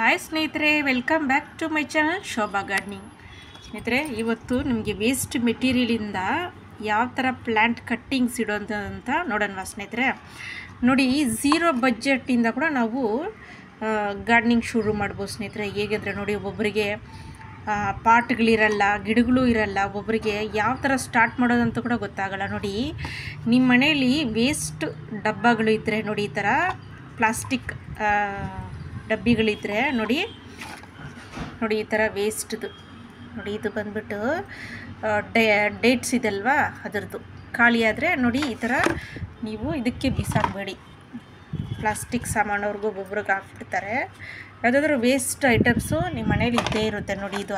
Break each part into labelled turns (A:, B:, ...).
A: Hi ಸ್ನೇಹಿತರೆ, welcome back to my channel Shobha gardening. ಸ್ನೇಹಿತರೆ, ಇವತ್ತು ನಿಮಗೆ ವೇಸ್ಟ್ ಮೆಟೀರಿಯಲಿಂದ ಯಾವ ಥರ ಪ್ಲ್ಯಾಂಟ್ ಕಟ್ಟಿಂಗ್ಸ್ ಇಡೋದು ಅಂತ ನೋಡೋಣ ಸ್ನೇಹಿತರೆ. ನೋಡಿ, ಝೀರೋ ಬಜೆಟ್ಟಿಂದ ಕೂಡ ನಾವು ಗಾರ್ಡನಿಂಗ್ ಶುರು ಮಾಡ್ಬೋದು ಸ್ನೇಹಿತರೆ. ಹೇಗೆಂದರೆ ನೋಡಿ, ಒಬ್ಬೊಬ್ಬರಿಗೆ ಪಾಟ್ಗಳಿರಲ್ಲ, ಗಿಡಗಳು ಇರಲ್ಲ, ಒಬ್ಬೊಬ್ಬರಿಗೆ ಯಾವ ಥರ ಸ್ಟಾರ್ಟ್ ಮಾಡೋದಂತ ಕೂಡ ಗೊತ್ತಾಗಲ್ಲ. ನೋಡಿ, ನಿಮ್ಮ ಮನೆಯಲ್ಲಿ ವೇಸ್ಟ್ ಡಬ್ಬಗಳು ಇದ್ದರೆ ನೋಡಿ, ಈ ಥರ ಪ್ಲಾಸ್ಟಿಕ್ ಡಬ್ಬಿಗಳಿದ್ದರೆ ನೋಡಿ ಈ ಥರ ವೇಸ್ಟ್ದು ನೋಡಿ, ಇದು ಬಂದ್ಬಿಟ್ಟು ಡೇಟ್ಸ್ ಇದಲ್ವಾ, ಅದರದ್ದು ಖಾಲಿ ಆದರೆ ನೋಡಿ ಈ ಥರ ನೀವು ಇದಕ್ಕೆ ಬಿಸಾಕಬೇಡಿ. ಪ್ಲಾಸ್ಟಿಕ್ ಸಾಮಾನವ್ರಿಗೂ ಒಬ್ಬೊಬ್ರಿಗೆ ಹಾಕ್ಬಿಡ್ತಾರೆ. ಯಾವುದಾದ್ರೂ ವೇಸ್ಟ್ ಐಟಮ್ಸು ನಿಮ್ಮ ಮನೇಲಿ ಇದ್ದೇ ಇರುತ್ತೆ. ನೋಡಿ, ಇದು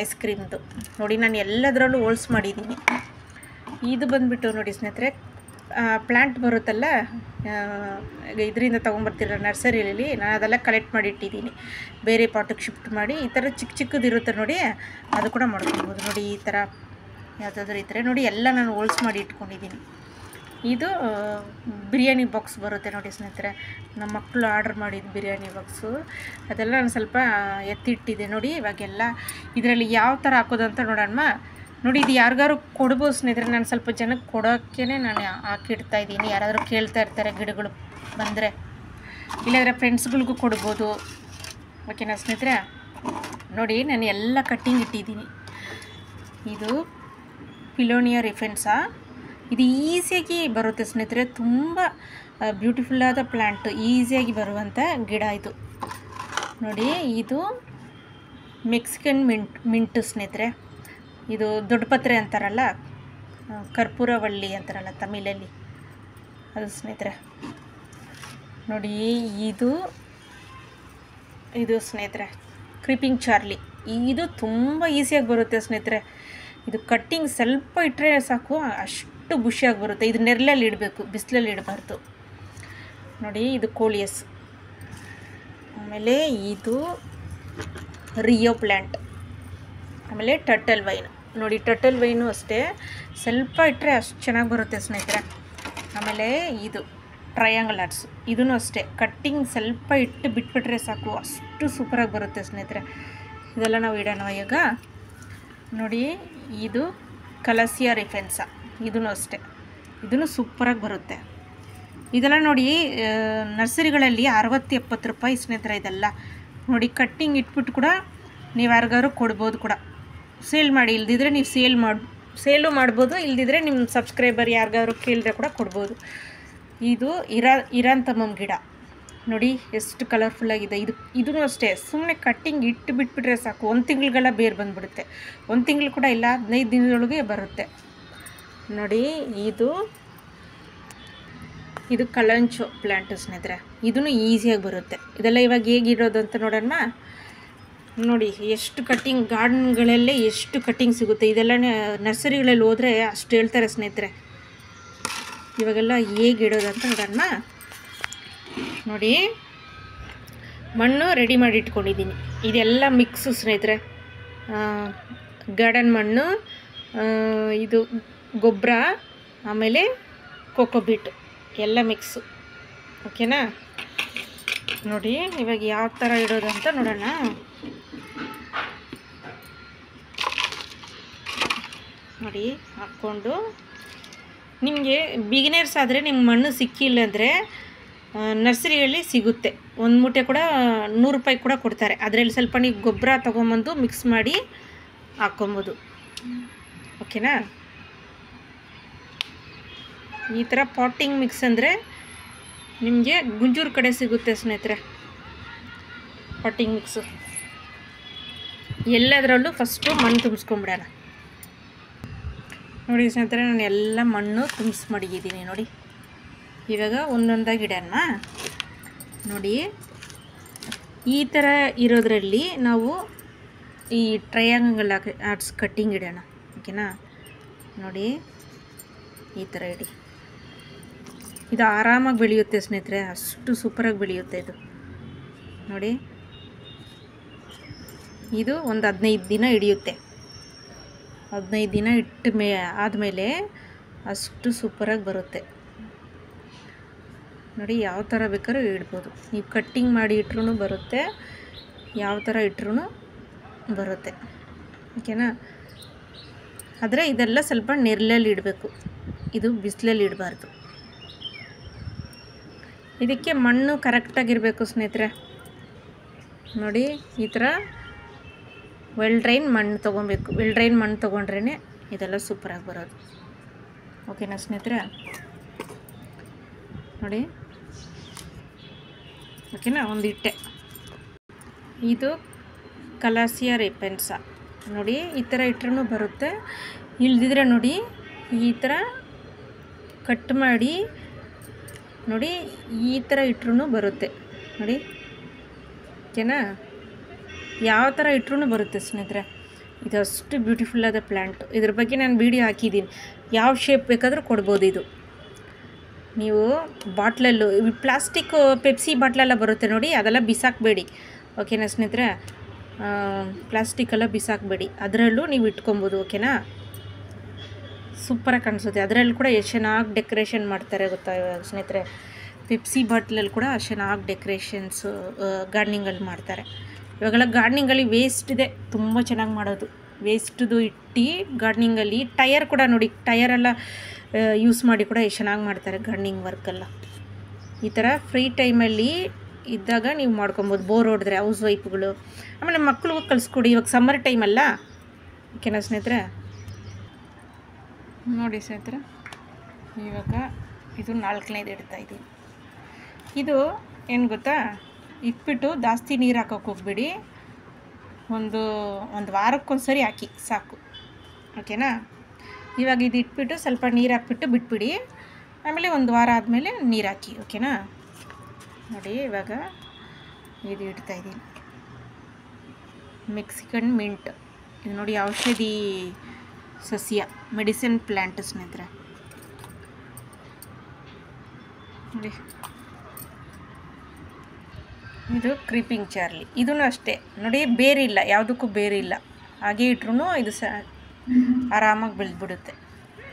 A: ಐಸ್ ಕ್ರೀಮ್ದು ನೋಡಿ, ನಾನು ಎಲ್ಲದರಲ್ಲೂ ಹೋಲ್ಸ್ ಮಾಡಿದ್ದೀನಿ. ಇದು ಬಂದುಬಿಟ್ಟು ನೋಡಿ ಸ್ನೇಹಿತರೆ, ಪ್ಲ್ಯಾಂಟ್ ಬರುತ್ತಲ್ಲ, ಇದರಿಂದ ತೊಗೊಂಬರ್ತಿರೋ ನರ್ಸರಿಯಲ್ಲಿ, ನಾನು ಅದೆಲ್ಲ ಕಲೆಕ್ಟ್ ಮಾಡಿ ಇಟ್ಟಿದ್ದೀನಿ. ಬೇರೆ ಪಾಟಿಗೆ ಶಿಫ್ಟ್ ಮಾಡಿ ಈ ಥರ ಚಿಕ್ಕ ಚಿಕ್ಕದಿರುತ್ತೆ ನೋಡಿ, ಅದು ಕೂಡ ಮಾಡ್ಕೊಬೋದು. ನೋಡಿ, ಈ ಥರ ಯಾವುದಾದ್ರೂ ಇದ್ದರೆ ನೋಡಿ, ಎಲ್ಲ ನಾನು ಹೋಲ್ಸ್ ಮಾಡಿ ಇಟ್ಕೊಂಡಿದ್ದೀನಿ. ಇದು ಬಿರಿಯಾನಿ ಬಾಕ್ಸ್ ಬರುತ್ತೆ ನೋಡಿ ಸ್ನೇಹಿತರೆ, ನಮ್ಮ ಮಕ್ಕಳು ಆರ್ಡ್ರ್ ಮಾಡಿದ್ದು ಬಿರಿಯಾನಿ ಬಾಕ್ಸು, ಅದೆಲ್ಲ ನಾನು ಸ್ವಲ್ಪ ಎತ್ತಿಟ್ಟಿದ್ದೆ. ನೋಡಿ, ಇವಾಗೆಲ್ಲ ಇದರಲ್ಲಿ ಯಾವ ಥರ ಹಾಕೋದಂತ ನೋಡೋಣ. ನೋಡಿ, ಇದು ಯಾರಿಗಾರು ಕೊಡ್ಬೋದು ಸ್ನೇಹಿತರೆ. ನಾನು ಸ್ವಲ್ಪ ಜನಕ್ಕೆ ಕೊಡೋಕ್ಕೇ ನಾನು ಹಾಕಿಡ್ತಾ ಇದ್ದೀನಿ. ಯಾರಾದರೂ ಕೇಳ್ತಾ ಇರ್ತಾರೆ ಗಿಡಗಳು ಬಂದರೆ, ಇಲ್ಲಾಂದರೆ ಫ್ರೆಂಡ್ಸ್ಗಳಿಗೂ ಕೊಡ್ಬೋದು. ಓಕೆನಾ ಸ್ನೇಹಿತರೆ? ನೋಡಿ, ನಾನು ಎಲ್ಲ ಕಟ್ಟಿಂಗ್ ಇಟ್ಟಿದ್ದೀನಿ. ಇದು ಪಿಲೋನಿಯಾ ರಿಫೆನ್ಸಾ, ಇದು ಈಸಿಯಾಗಿ ಬರುತ್ತೆ ಸ್ನೇಹಿತರೆ. ತುಂಬ ಬ್ಯೂಟಿಫುಲ್ಲಾದ ಪ್ಲ್ಯಾಂಟು, ಈಸಿಯಾಗಿ ಬರುವಂಥ ಗಿಡ ಇದು. ನೋಡಿ, ಇದು ಮೆಕ್ಸಿಕನ್ ಮಿಂಟು ಸ್ನೇಹಿತರೆ. ಇದು ದೊಡ್ಡ ಪತ್ರೆ ಅಂತಾರಲ್ಲ, ಕರ್ಪೂರವಳ್ಳಿ ಅಂತಾರಲ್ಲ ತಮಿಳಲ್ಲಿ, ಅದು ಸ್ನೇಹಿತರೆ. ನೋಡಿ, ಇದು ಸ್ನೇಹಿತರೆ ಕ್ರೀಪಿಂಗ್ ಚಾರ್ಲಿ. ಇದು ತುಂಬ ಈಸಿಯಾಗಿ ಬರುತ್ತೆ ಸ್ನೇಹಿತರೆ. ಇದು ಕಟ್ಟಿಂಗ್ ಸ್ವಲ್ಪ ಇಟ್ಟರೆ ಸಾಕು, ಅಷ್ಟು ಬುಷಿಯಾಗಿ ಬರುತ್ತೆ. ಇದು ನೆರಳಲ್ಲಿ ಇಡಬೇಕು, ಬಿಸಿಲಲ್ಲಿ ಇಡಬಾರ್ದು. ನೋಡಿ, ಇದು ಕೋಲಿಯಸ್. ಆಮೇಲೆ ಇದು ರಿಯೋ ಪ್ಲ್ಯಾಂಟ್. ಆಮೇಲೆ ಟರ್ಟಲ್ ವೈನ್. ನೋಡಿ, ಟರ್ಟಲ್ ವೈನು ಅಷ್ಟೇ, ಸ್ವಲ್ಪ ಇಟ್ಟರೆ ಅಷ್ಟು ಚೆನ್ನಾಗಿ ಬರುತ್ತೆ ಸ್ನೇಹಿತರೆ. ಆಮೇಲೆ ಇದು ಟ್ರಯಾಂಗಲ್ ಆರ್ಟ್ಸ್, ಇದೂ ಅಷ್ಟೇ, ಕಟ್ಟಿಂಗ್ ಸ್ವಲ್ಪ ಇಟ್ಟು ಬಿಟ್ಬಿಟ್ರೆ ಸಾಕು, ಅಷ್ಟು ಸೂಪರಾಗಿ ಬರುತ್ತೆ ಸ್ನೇಹಿತರೆ. ಇದೆಲ್ಲ ನಾವು ಇಡೋಣ ಈಗ. ನೋಡಿ, ಇದು ಕಲಸಿಯಾ ರಿಫೆನ್ಸಾ, ಇದೂ ಅಷ್ಟೇ, ಇದೂ ಸೂಪರಾಗಿ ಬರುತ್ತೆ. ಇದೆಲ್ಲ ನೋಡಿ, ನರ್ಸರಿಗಳಲ್ಲಿ 60-70 ರೂಪಾಯಿ ಸ್ನೇಹಿತರೆ ಇದೆಲ್ಲ. ನೋಡಿ, ಕಟ್ಟಿಂಗ್ ಇಟ್ಬಿಟ್ಟು ಕೂಡ ನೀವು ಯಾರಿಗಾರು ಕೊಡ್ಬೋದು ಕೂಡ, ಸೇಲ್ ಮಾಡಿ. ಇಲ್ದಿದ್ರೆ ನೀವು ಸೇಲು ಮಾಡ್ಬೋದು, ಇಲ್ದಿದ್ರೆ ನಿಮ್ಮ ಸಬ್ಸ್ಕ್ರೈಬರ್ ಯಾರಿಗಾದ್ರು ಕೇಳಿದ್ರೆ ಕೂಡ ಕೊಡ್ಬೋದು. ಇದು ಇರಾಂತಮಮ್ ಗಿಡ. ನೋಡಿ, ಎಷ್ಟು ಕಲರ್ಫುಲ್ಲಾಗಿದೆ. ಇದೂ ಅಷ್ಟೇ, ಸುಮ್ಮನೆ ಕಟ್ಟಿಂಗ್ ಇಟ್ಟು ಬಿಟ್ಬಿಟ್ರೆ ಸಾಕು, 1 ತಿಂಗಳಿಗೆಲ್ಲ ಬೇರು ಬಂದುಬಿಡುತ್ತೆ. 1 ತಿಂಗಳು ಕೂಡ ಇಲ್ಲ, 15 ದಿನದೊಳಗೆ ಬರುತ್ತೆ. ನೋಡಿ, ಇದು ಕಲಂಚೋ ಪ್ಲ್ಯಾಂಟು ಸ್ನೇಹಿತರೆ. ಇದೂ ಈಸಿಯಾಗಿ ಬರುತ್ತೆ. ಇದೆಲ್ಲ ಇವಾಗ ಹೇಗಿರೋದು ಅಂತ ನೋಡೋಣ. ನೋಡಿ, ಎಷ್ಟು ಕಟ್ಟಿಂಗ್, ಗಾರ್ಡನ್ಗಳಲ್ಲೇ ಎಷ್ಟು ಕಟ್ಟಿಂಗ್ ಸಿಗುತ್ತೆ. ಇದೆಲ್ಲ ನರ್ಸರಿಗಳಲ್ಲಿ ಹೋದರೆ ಅಷ್ಟು ಹೇಳ್ತಾರೆ ಸ್ನೇಹಿತರೆ. ಇವಾಗೆಲ್ಲ ಹೇಗೆ ಇಡೋದು ಅಂತ ನೋಡೋಣ. ನೋಡಿ, ಮಣ್ಣು ರೆಡಿ ಮಾಡಿ ಇಟ್ಕೊಂಡಿದ್ದೀನಿ. ಇದೆಲ್ಲ ಮಿಕ್ಸು ಸ್ನೇಹಿತರೆ, ಗಾರ್ಡನ್ ಮಣ್ಣು, ಇದು ಗೊಬ್ಬರ, ಆಮೇಲೆ ಕೋಕೋಬೀಟ್ ಎಲ್ಲ ಮಿಕ್ಸು. ಓಕೆನಾ? ನೋಡಿ, ಇವಾಗ ಯಾವ ಥರ ಇಡೋದು ಅಂತ ನೋಡೋಣ. ನೋಡಿ, ಹಾಕ್ಕೊಂಡು, ನಿಮಗೆ ಬಿಗಿನರ್ಸ್ ಆದರೆ ನಿಮ್ಮ ಮಣ್ಣು ಸಿಕ್ಕಿಲ್ಲ ಅಂದರೆ ನರ್ಸರಿಯಲ್ಲಿ ಸಿಗುತ್ತೆ. 1 ಮೂಟೆ ಕೂಡ 100 ರೂಪಾಯಿ ಕೂಡ ಕೊಡ್ತಾರೆ. ಅದರಲ್ಲಿ ಸ್ವಲ್ಪ ನೀವು ಗೊಬ್ಬರ ತೊಗೊಂಬಂದು ಮಿಕ್ಸ್ ಮಾಡಿ ಹಾಕ್ಕೊಬೋದು. ಓಕೆನಾ? ಈ ಥರ ಪಾಟಿಂಗ್ ಮಿಕ್ಸ್ ಅಂದರೆ ನಿಮಗೆ ಗುಂಜೂರು ಕಡೆ ಸಿಗುತ್ತೆ ಸ್ನೇಹಿತರೆ. ಪಾಟಿಂಗ್ ಮಿಕ್ಸು ಎಲ್ಲದರಲ್ಲೂ ಫಸ್ಟು ಮಣ್ಣು ತುಂಬಿಸ್ಕೊಂಬಿಡೋಣ. ನೋಡಿ ಸ್ನೇಹಿತರೆ, ನಾನು ಎಲ್ಲ ಮಣ್ಣು ಮಡಗಿದ್ದೀನಿ. ನೋಡಿ, ಇವಾಗ ಒಂದೊಂದಾಗಿ ಇಡೋಣ. ನೋಡಿ, ಈ ಥರ ಇರೋದ್ರಲ್ಲಿ ನಾವು ಈ ಟ್ರಯಾಂಗಲ್ ಆರ್ಟ್ಸ್ ಕಟ್ಟಿಂಗ್ ಇಡೋಣ. ಓಕೆನಾ? ನೋಡಿ, ಈ ಥರ ಇಡಿ. ಇದು ಆರಾಮಾಗಿ ಬೆಳೆಯುತ್ತೆ ಸ್ನೇಹಿತರೆ, ಅಷ್ಟು ಸೂಪರಾಗಿ ಬೆಳೆಯುತ್ತೆ ಇದು. ನೋಡಿ, ಇದು ಒಂದು 15 ದಿನ ಹಿಡಿಯುತ್ತೆ. 15 ದಿನ ಆದಮೇಲೆ ಅಷ್ಟು ಸೂಪರಾಗಿ ಬರುತ್ತೆ. ನೋಡಿ ಯಾವ ಥರ ಬೇಕಾದ್ರೂ ಇಡ್ಬೋದು, ನೀವು ಕಟ್ಟಿಂಗ್ ಮಾಡಿ ಇಟ್ರೂ ಬರುತ್ತೆ, ಯಾವ ಥರ ಇಟ್ರೂ ಬರುತ್ತೆ, ಓಕೆನಾ. ಆದರೆ ಇದೆಲ್ಲ ಸ್ವಲ್ಪ ನೆರಳಲ್ಲಿ ಇಡಬೇಕು, ಇದು ಬಿಸಿಲಲ್ಲಿ ಇಡಬಾರ್ದು. ಇದಕ್ಕೆ ಮಣ್ಣು ಕರೆಕ್ಟಾಗಿರಬೇಕು ಸ್ನೇಹಿತರೆ. ನೋಡಿ ಈ ಥರ ವೆಲ್ ಡ್ರೈನ್ ಮಣ್ಣು ತೊಗೊಬೇಕು, ವೆಲ್ ಡ್ರೈನ್ ಮಣ್ಣು ತೊಗೊಂಡ್ರೇ ಇದೆಲ್ಲ ಸೂಪರಾಗಿ ಬರೋದು, ಓಕೆನಾ ಸ್ನೇಹಿತರೆ. ನೋಡಿ ಓಕೆನಾ, ಒಂದು ಇಟ್ಟೆ. ಇದು ಕಲಾಸಿಯಾ ರೇಪೆನ್ಸಾ, ನೋಡಿ ಈ ಥರ ಇಟ್ರೂ ಬರುತ್ತೆ, ಇಲ್ದಿದ್ರೆ ನೋಡಿ ಈ ಥರ ಕಟ್ ಮಾಡಿ ನೋಡಿ ಈ ಥರ ಇಟ್ರೂ ಬರುತ್ತೆ ನೋಡಿ, ಓಕೆನಾ. ಯಾವ ಥರ ಇಟ್ರೂ ಬರುತ್ತೆ ಸ್ನೇಹಿತರೆ, ಇದು ಅಷ್ಟು ಬ್ಯೂಟಿಫುಲ್ಲಾದ ಪ್ಲ್ಯಾಂಟು. ಇದ್ರ ಬಗ್ಗೆ ನಾನು ವೀಡಿಯೋ ಹಾಕಿದ್ದೀನಿ, ಯಾವ ಶೇಪ್ ಬೇಕಾದರೂ ಕೊಡ್ಬೋದು. ಇದು ನೀವು ಬಾಟ್ಲಲ್ಲೂ ಪ್ಲಾಸ್ಟಿಕ್ಕು ಪೆಪ್ಸಿ ಬಾಟ್ಲೆಲ್ಲ ಬರುತ್ತೆ ನೋಡಿ, ಅದೆಲ್ಲ ಬಿಸಾಕಬೇಡಿ, ಓಕೆನಾ ಸ್ನೇಹಿತರೆ. ಪ್ಲಾಸ್ಟಿಕ್ಕೆಲ್ಲ ಬಿಸಾಕಬೇಡಿ, ಅದರಲ್ಲೂ ನೀವು ಇಟ್ಕೊಬೋದು, ಓಕೆನಾ. ಸೂಪರಾಗಿ ಕಾಣಿಸುತ್ತೆ. ಅದರಲ್ಲಿ ಕೂಡ ಎಷ್ಟು ಚೆನ್ನಾಗಿ ಡೆಕೋರೇಷನ್ ಮಾಡ್ತಾರೆ ಗೊತ್ತಾ ಸ್ನೇಹಿತರೆ. ಪೆಪ್ಸಿ ಬಾಟ್ಲಲ್ಲಿ ಕೂಡ ಅಷ್ಟು ಚೆನ್ನಾಗಿ ಡೆಕೋರೇಷನ್ಸು ಗಾರ್ಡ್ನಿಂಗಲ್ಲಿ ಮಾಡ್ತಾರೆ. ಇವಾಗೆಲ್ಲ ಗಾರ್ಡ್ನಿಂಗಲ್ಲಿ ವೇಸ್ಟ್ ಇದೆ, ತುಂಬ ಚೆನ್ನಾಗಿ ಮಾಡೋದು. ವೇಸ್ಟ್ದು ಇಟ್ಟು ಗಾರ್ಡ್ನಿಂಗಲ್ಲಿ ಟಯರ್ ಕೂಡ ನೋಡಿ, ಟಯರೆಲ್ಲ ಯೂಸ್ ಮಾಡಿ ಕೂಡ ಎಷ್ಟು ಚೆನ್ನಾಗಿ ಮಾಡ್ತಾರೆ ಗಾರ್ಡ್ನಿಂಗ್ ವರ್ಕೆಲ್ಲ. ಈ ಥರ ಫ್ರೀ ಟೈಮಲ್ಲಿ ಇದ್ದಾಗ ನೀವು ಮಾಡ್ಕೊಬೋದು, ಬೋರ್ ಹೊಡೆದ್ರೆ ಹೌಸ್ ವೈಫ್ಗಳು. ಆಮೇಲೆ ಮಕ್ಳಿಗೂ ಕಳಿಸ್ಕೊಡಿ, ಇವಾಗ ಸಮ್ಮರ್ ಟೈಮಲ್ಲ, ಓಕೆನಾ ಸ್ನೇಹಿತರೆ. ನೋಡಿ ಸ್ನೇಹಿತರೆ, ಇವಾಗ ಇದು 4ನೇದು ಇಡ್ತಾಯಿದ್ದೀನಿ. ಇದು ಏನು ಗೊತ್ತಾ, ಇಟ್ಬಿಟ್ಟು ಜಾಸ್ತಿ ನೀರು ಹಾಕೋಕೆ ಹೋಗ್ಬೇಡಿ, ಒಂದು ವಾರಕ್ಕೊಂದು ಸರಿ ಹಾಕಿ ಸಾಕು, ಓಕೆನಾ. ಇವಾಗ ಇದು ಇಟ್ಬಿಟ್ಟು ಸ್ವಲ್ಪ ನೀರು ಹಾಕ್ಬಿಟ್ಟು ಬಿಟ್ಬಿಡಿ, ಆಮೇಲೆ ಒಂದು ವಾರ ಆದಮೇಲೆ ನೀರು ಹಾಕಿ, ಓಕೆನಾ. ನೋಡಿ ಇವಾಗ ಇದು ಇಡ್ತಾಯಿದ್ದೀನಿ, ಮೆಕ್ಸಿಕನ್ ಮಿಂಟ್. ಇದು ನೋಡಿ ಔಷಧಿ ಸಸ್ಯ, ಮೆಡಿಸಿನ್ ಪ್ಲ್ಯಾಂಟ್ ಸ್ನೇಹಿತರೆ. ನೋಡಿ ಇದು ಕ್ರೀಪಿಂಗ್ ಚಾರ್ಲಿ, ಇದೂ ಅಷ್ಟೇ ನೋಡಿ, ಬೇರಿಲ್ಲ, ಯಾವುದಕ್ಕೂ ಬೇರಿಲ್ಲ, ಹಾಗೆ ಇಟ್ರೂ ಇದು ಆರಾಮಾಗಿ ಬೆಳೆದ್ಬಿಡುತ್ತೆ.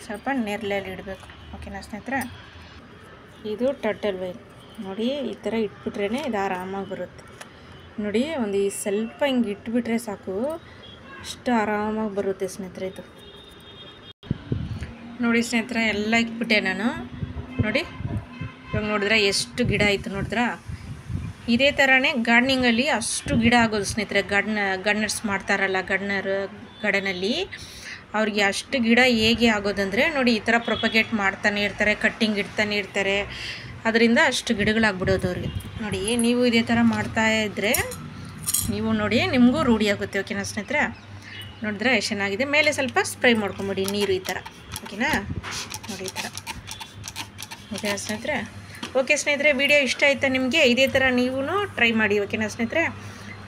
A: ಸ್ವಲ್ಪ ನೆರಳಲ್ಲಿ ಇಡಬೇಕು, ಓಕೆನಾ ಸ್ನೇಹಿತರೆ. ಇದು ಟರ್ಟಲ್ ವೈನ್, ನೋಡಿ ಈ ಥರ ಇಟ್ಬಿಟ್ರೇ ಇದು ಆರಾಮಾಗಿ ಬರುತ್ತೆ ನೋಡಿ. ಒಂದು ಸ್ವಲ್ಪ ಹಿಂಗೆ ಇಟ್ಬಿಟ್ರೆ ಸಾಕು, ಅಷ್ಟು ಆರಾಮಾಗಿ ಬರುತ್ತೆ ಸ್ನೇಹಿತರೆ. ಇದು ನೋಡಿ ಸ್ನೇಹಿತರೆ, ಎಲ್ಲ ಇಟ್ಬಿಟ್ಟೆ ನಾನು. ನೋಡಿ ಇವಾಗ ನೋಡಿದ್ರೆ ಎಷ್ಟು ಗಿಡ ಆಯಿತು ನೋಡಿದ್ರಾ. ಇದೇ ಥರನೇ ಗಾರ್ಡ್ನಿಂಗಲ್ಲಿ ಅಷ್ಟು ಗಿಡ ಆಗೋದು ಸ್ನೇಹಿತರೆ. ಗಾರ್ಡ್ನರ್ಸ್ ಮಾಡ್ತಾರಲ್ಲ, ಗಾರ್ಡನಲ್ಲಿ ಅವ್ರಿಗೆ ಅಷ್ಟು ಗಿಡ ಹೇಗೆ ಆಗೋದಂದರೆ ನೋಡಿ, ಈ ಥರ ಪ್ರೊಪಗೇಟ್ ಮಾಡ್ತಾನೆ ಇರ್ತಾರೆ, ಕಟ್ಟಿಂಗ್ ಇಡ್ತಾನೆ ಇರ್ತಾರೆ, ಅದರಿಂದ ಅಷ್ಟು ಗಿಡಗಳಾಗ್ಬಿಡೋದು ಅವ್ರಿಗೆ. ನೋಡಿ ನೀವು ಇದೇ ಥರ ಮಾಡ್ತಾಯಿದ್ರೆ ನೀವು ನೋಡಿ ನಿಮಗೂ ರೂಢಿ ಆಗುತ್ತೆ, ಓಕೆನಾ ಸ್ನೇಹಿತರೆ. ನೋಡಿದ್ರೆ ಎಷ್ಟು ಚೆನ್ನಾಗಿದೆ. ಮೇಲೆ ಸ್ವಲ್ಪ ಸ್ಪ್ರೇ ಮಾಡ್ಕೊಂಬಿಡಿ ನೀರು ಈ ಥರ, ಓಕೆನಾ. ನೋಡಿ ಈ ಥರ, ಓಕೆನಾ ಸ್ನೇಹಿತರೆ. ಓಕೆ ಸ್ನೇಹಿತರೆ, ವಿಡಿಯೋ ಇಷ್ಟ ಆಯಿತಾ ನಿಮಗೆ? ಇದೇ ಥರ ನೀವು ಟ್ರೈ ಮಾಡಿ, ಓಕೆನಾ ಸ್ನೇಹಿತರೆ.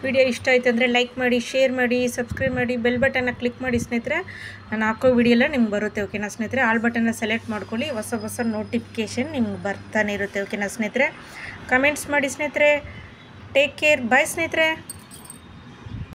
A: ವಿಡಿಯೋ ಇಷ್ಟ ಆಯಿತು ಅಂದರೆ ಲೈಕ್ ಮಾಡಿ, ಶೇರ್ ಮಾಡಿ, ಸಬ್ಸ್ಕ್ರೈಬ್ ಮಾಡಿ, ಬೆಲ್ ಬಟನ್ನ ಕ್ಲಿಕ್ ಮಾಡಿ ಸ್ನೇಹಿತರೆ. ನಾನು ಹಾಕೋ ವಿಡಿಯೋ ಎಲ್ಲ ನಿಮ್ಗೆ ಬರುತ್ತೆ, ಓಕೆನಾ ಸ್ನೇಹಿತರೆ. ಆಲ್ ಬಟನ್ನ ಸೆಲೆಕ್ಟ್ ಮಾಡ್ಕೊಳ್ಳಿ, ಹೊಸ ನೋಟಿಫಿಕೇಷನ್ ನಿಮ್ಗೆ ಬರ್ತಾನೆ ಇರುತ್ತೆ, ಓಕೆನಾ ಸ್ನೇಹಿತರೆ. ಕಮೆಂಟ್ಸ್ ಮಾಡಿ ಸ್ನೇಹಿತರೆ. ಟೇಕ್ ಕೇರ್, ಬಾಯ್ ಸ್ನೇಹಿತರೆ.